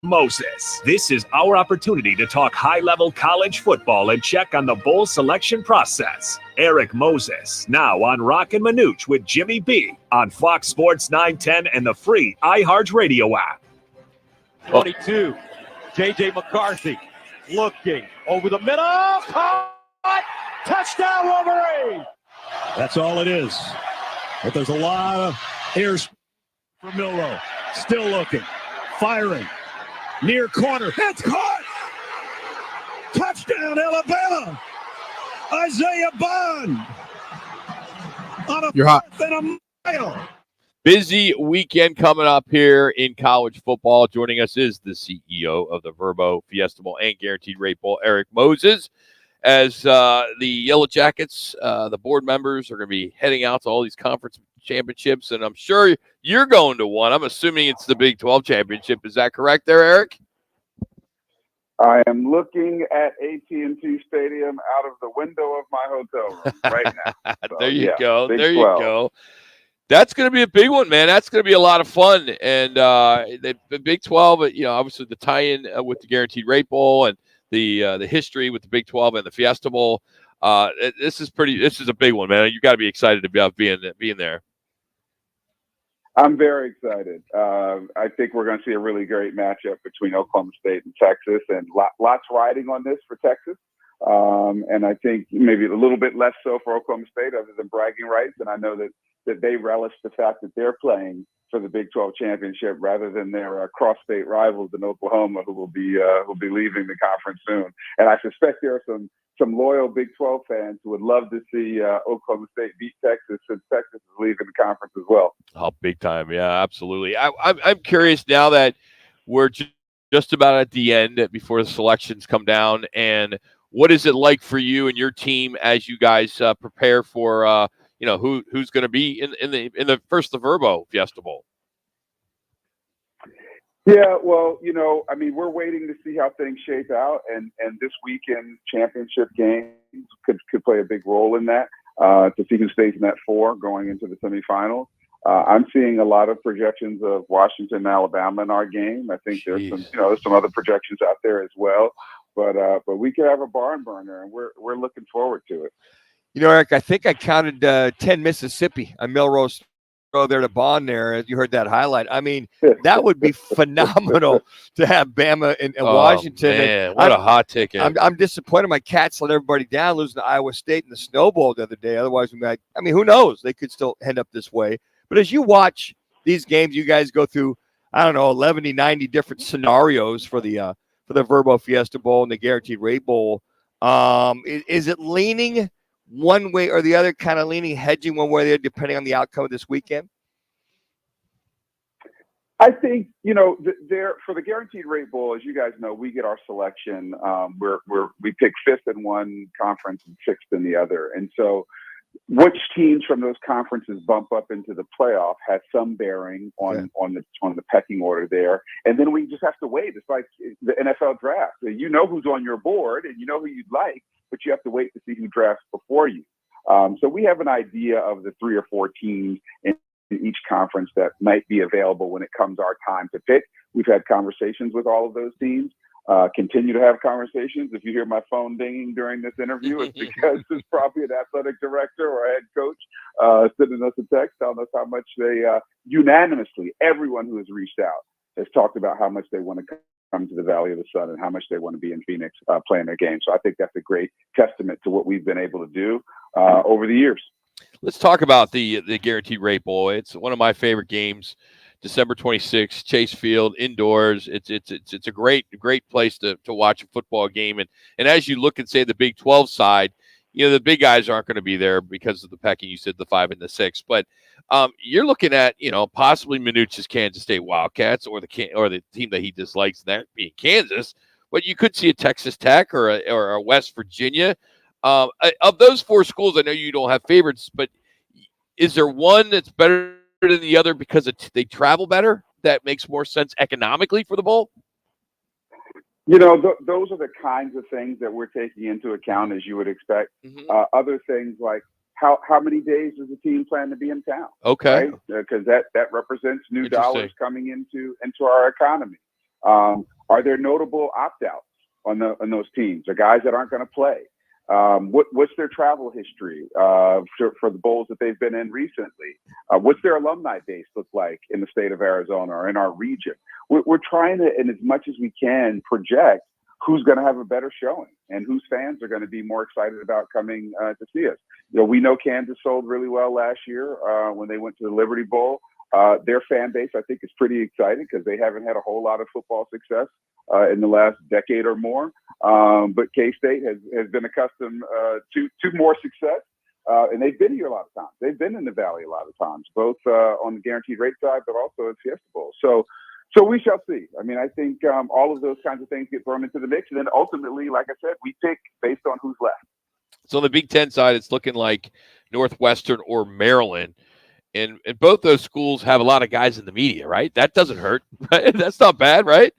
Moses. This is our opportunity to talk high-level college football and check on the bowl selection process. Erik Moses, now on Rock and Manooch with Jimmy B on Fox Sports 910 and the free iHeartRadio app. 22, J.J. McCarthy looking over the middle. Caught! Touchdown, Wolverine! That's all it is. But there's a lot of airs for Milroe. Still looking. Firing. Near corner. It's caught! Touchdown, Alabama! Isaiah Bond! On You're hot. And a mile. Busy weekend coming up here in college football. Joining us is the CEO of the Verbo Fiesta Bowl and Guaranteed Rate Bowl, Erik Moses. As the Yellow Jackets, the board members are going to be heading out to all these conference championships, and I'm sure you're going to one. I'm assuming it's the Big 12 championship. Is that correct there, Erik? I am looking at AT&T Stadium out of the window of my hotel room right now. So, there you go. Big There 12. you go. That's going to be a big one, man. That's going to be a lot of fun. And the Big 12, obviously the tie-in with the Guaranteed Rate Bowl and the history with the Big 12 and the Fiesta Bowl. This is a big one, man. You got to be excited about being there. I'm very excited. I think we're going to see a really great matchup between Oklahoma State and Texas, and lots riding on this for Texas. And I think maybe a little bit less so for Oklahoma State, other than bragging rights. And I know that they relish the fact that they're playing for the Big 12 championship rather than their cross-state rivals in Oklahoma, who will be leaving the conference soon. And I suspect there are some loyal Big 12 fans who would love to see Oklahoma State beat Texas, since Texas is leaving the conference as well. Oh, big time. Yeah, absolutely. I'm curious now that we're just about at the end before the selections come down, and what is it like for you and your team as you guys prepare for who's going to be in the Verbo Fiesta Bowl? Yeah, well, we're waiting to see how things shape out, and this weekend championship games could play a big role in that, to see who stays in that 4 going into the semifinals. I'm seeing a lot of projections of Washington and Alabama in our game. I think there's some other projections out there as well, but we could have a barn burner, and we're looking forward to it. Erik, I think I counted 10 Mississippi on Melrose Road there to Bond there. You heard that highlight. I mean, that would be phenomenal to have Bama and Washington. Man, what a hot ticket. I'm disappointed my Cats let everybody down losing to Iowa State in the Snow Bowl the other day. Otherwise, who knows? They could still end up this way. But as you watch these games, you guys go through, 11 to 90 different scenarios for the Verbo Fiesta Bowl and the Guaranteed Rate Bowl. Is it leaning one way or the other, kind of hedging one way or the other, depending on the outcome of this weekend? I think, there for the Guaranteed Rate Bowl, as you guys know, we get our selection. We pick 5th in one conference and 6th in the other. And so which teams from those conferences bump up into the playoff has some bearing on the pecking order there. And then we just have to wait. It's like the NFL draft. You know who's on your board and you know who you'd like, but you have to wait to see who drafts before you. So we have an idea of the 3 or 4 teams in each conference that might be available when it comes our time to pick. We've had conversations with all of those teams. Continue to have conversations. If you hear my phone dinging during this interview, it's because there's probably an athletic director or a head coach sending us a text telling us how much they unanimously, everyone who has reached out has talked about how much they want to come to the Valley of the Sun and how much they want to be in Phoenix playing their game. So I think that's a great testament to what we've been able to do over the years. Let's talk about the Guaranteed Rate Bowl. It's one of my favorite games. December 26th, Chase Field, indoors. It's a great place to watch a football game. And as you look and say the Big 12 side, the big guys aren't going to be there because of the pecking. You said the 5 and the 6, but you're looking at possibly Manuch's Kansas State Wildcats or the team that he dislikes, that being Kansas. But you could see a Texas Tech or a West Virginia. Of those 4 schools, I know you don't have favorites, but is there one that's better than the other because they travel better? That makes more sense economically for the bowl? Those are the kinds of things that we're taking into account, as you would expect. Mm-hmm. Other things like how many days does the team plan to be in town? Okay. Because that represents new dollars coming into our economy. Are there notable opt-outs on those teams? Or guys that aren't going to play? What's their travel history for the bowls that they've been in recently? What's their alumni base look like in the state of Arizona or in our region? We're trying to, and as much as we can, project who's going to have a better showing and whose fans are going to be more excited about coming to see us. We know Kansas sold really well last year when they went to the Liberty Bowl. Their fan base, I think, is pretty excited because they haven't had a whole lot of football success in the last decade or more. But K-State has been accustomed to more success. And they've been here a lot of times. They've been in the Valley a lot of times, both on the guaranteed rate side, but also at Fiesta Bowl. So we shall see. I mean, I think all of those kinds of things get thrown into the mix. And then ultimately, like I said, we pick based on who's left. So on the Big Ten side, it's looking like Northwestern or Maryland. And both those schools have a lot of guys in the media, right? That doesn't hurt. Right? That's not bad, right?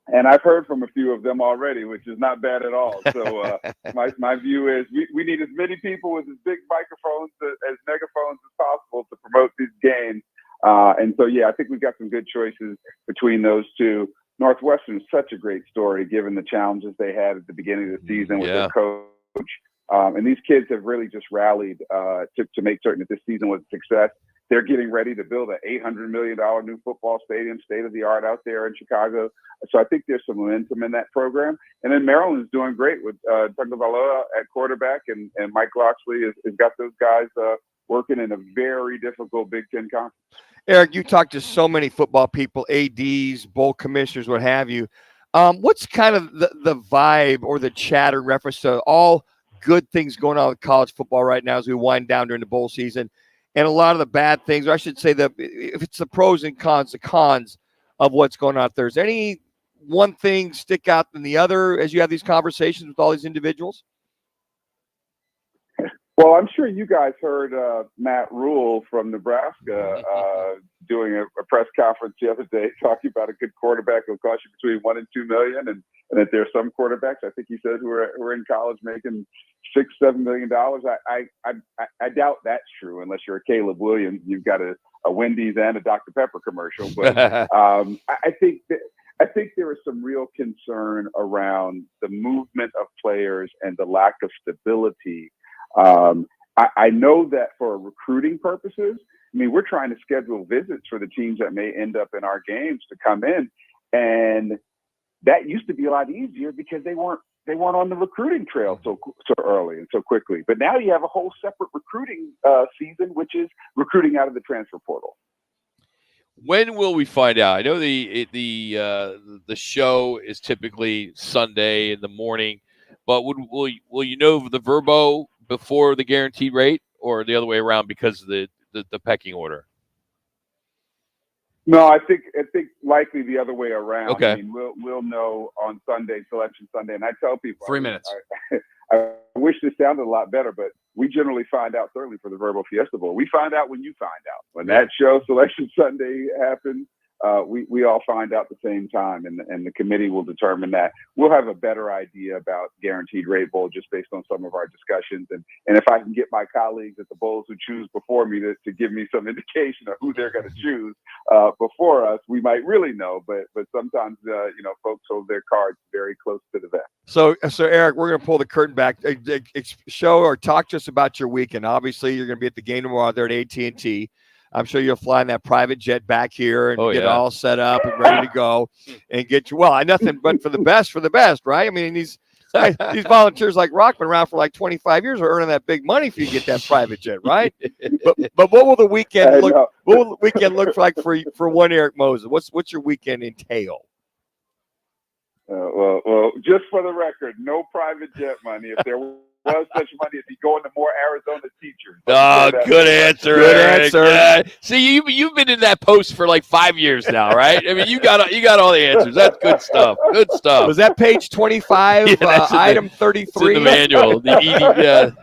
And I've heard from a few of them already, which is not bad at all. So my view is we need as many people with as big microphones, as megaphones as possible to promote these games. And so, yeah, I think we've got some good choices between those two. Northwestern is such a great story, given the challenges they had at the beginning of the season with their coach. And these kids have really just rallied to make certain that this season was a success. They're getting ready to build an $800 million new football stadium, state-of-the-art out there in Chicago. So I think there's some momentum in that program. And then Maryland's doing great with Tagovailoa at quarterback, and Mike Locksley has got those guys working in a very difficult Big Ten conference. Erik, you talk to so many football people, ADs, bowl commissioners, what have you. What's kind of the vibe or the chatter in reference to all good things going on with college football right now as we wind down during the bowl season, and a lot of the bad things, or I should say if it's the pros and cons, the cons of what's going on out there? Is there any one thing stick out than the other as you have these conversations with all these individuals? Well, I'm sure you guys heard Matt Rule from Nebraska doing a press conference the other day talking about a good quarterback will cost you between $1 and $2 million, and that there are some quarterbacks, I think he said, who are in college making $6-7 million. I doubt that's true unless you're a Caleb Williams. You've got a Wendy's and a Dr. Pepper commercial. But I think there is some real concern around the movement of players and the lack of stability. I know that for recruiting purposes, I mean, we're trying to schedule visits for the teams that may end up in our games to come in, and that used to be a lot easier because they weren't on the recruiting trail so early and so quickly. But now you have a whole separate recruiting season, which is recruiting out of the transfer portal. When will we find out? I know the show is typically Sunday in the morning, but will you know the Verbo before the guaranteed rate, or the other way around because of the pecking order? No, I think likely the other way around. Okay. I mean, we'll know on Sunday, Selection Sunday, and I tell people 3 minutes. I wish this sounded a lot better, but we generally find out, certainly for the Verbo Fiesta Bowl, we find out when you find out. When that show, Selection Sunday, happens, we all find out at the same time, and the committee will determine that. We'll have a better idea about Guaranteed Rate Bowl just based on some of our discussions. And if I can get my colleagues at the bowls who choose before me to give me some indication of who they're going to choose before us, we might really know. But sometimes, folks hold their cards very close to the vest. So Erik, we're going to pull the curtain back. Show or talk to us about your weekend. Obviously, you're going to be at the game tomorrow there at AT&T. I'm sure you'll fly in that private jet back here and get all set up and ready to go and get you. Well, nothing but for the best, right? I mean, these volunteers like Rock been around for like 25 years are earning that big money if you get that private jet, right? But what will the weekend look? What will the weekend look like for one Erik Moses? What's your weekend entail? Well, just for the record, no private jet money. If there was such money, it'd be going to more Arizona teachers. Oh, good answer. Good answer. See, you've been in that post for like 5 years now, right? I mean, you got all the answers. That's good stuff. Good stuff. Was that page 25, item 33? In the manual, the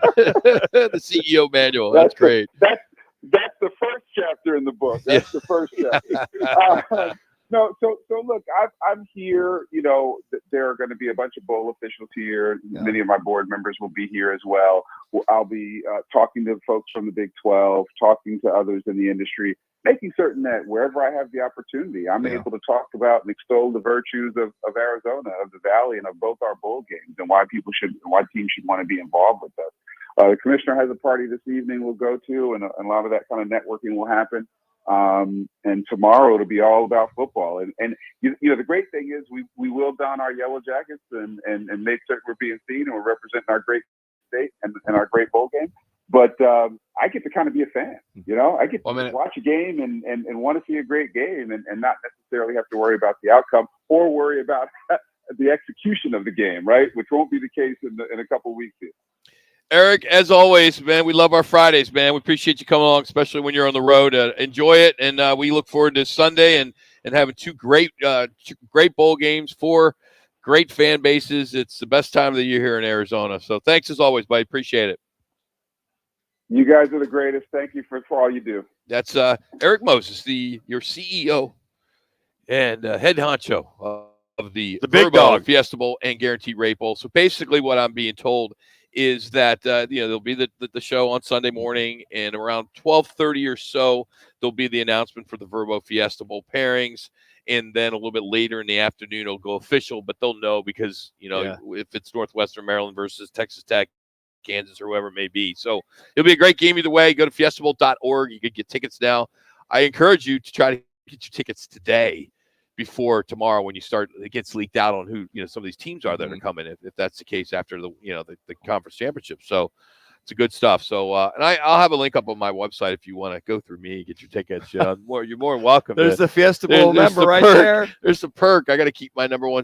CEO manual. That's great. That's the first chapter in the book. That's the first chapter. No, so look, I'm here. You know, there are going to be a bunch of bowl officials here. Yeah. Many of my board members will be here as well. I'll be talking to folks from the Big 12, talking to others in the industry, making certain that wherever I have the opportunity, I'm able to talk about and extol the virtues of Arizona, of the Valley, and of both our bowl games, and why teams should want to be involved with us. The commissioner has a party this evening we'll go to, and a lot of that kind of networking will happen. And tomorrow it'll be all about football. And you know, the great thing is we will don our yellow jackets and make certain we're being seen and we're representing our great state and our great bowl game. But I get to kind of be a fan, you know, I get to watch a game and want to see a great game and not necessarily have to worry about the outcome or worry about the execution of the game, right? Which won't be the case in a couple of weeks here. Erik, as always, man, we love our Fridays, man. We appreciate you coming along, especially when you're on the road. Enjoy it, and we look forward to Sunday and having two great bowl games, 4 great fan bases. It's the best time of the year here in Arizona. So thanks as always, buddy. Appreciate it. You guys are the greatest. Thank you for all you do. That's Erik Moses, your CEO and head honcho of the Big Dog Fiesta Bowl and Guaranteed Rate Bowl. So basically what I'm being told is that there'll be the show on Sunday morning, and around 12:30 or so there'll be the announcement for the Verbo Fiesta Bowl pairings, and then a little bit later in the afternoon it'll go official. But they'll know because if it's Northwestern Maryland versus Texas Tech, Kansas, or whoever it may be. So it'll be a great game either way. Go to fiestabowl.org. You can get tickets now. I encourage you to try to get your tickets today before tomorrow when it gets leaked out on who some of these teams are that are coming, if that's the case after the conference championship. So it's a good stuff. So and I'll have a link up on my website if you want to go through me and get your tickets. You're more than welcome. There's the Fiesta Bowl member right there. There's the perk. I got to keep my number 1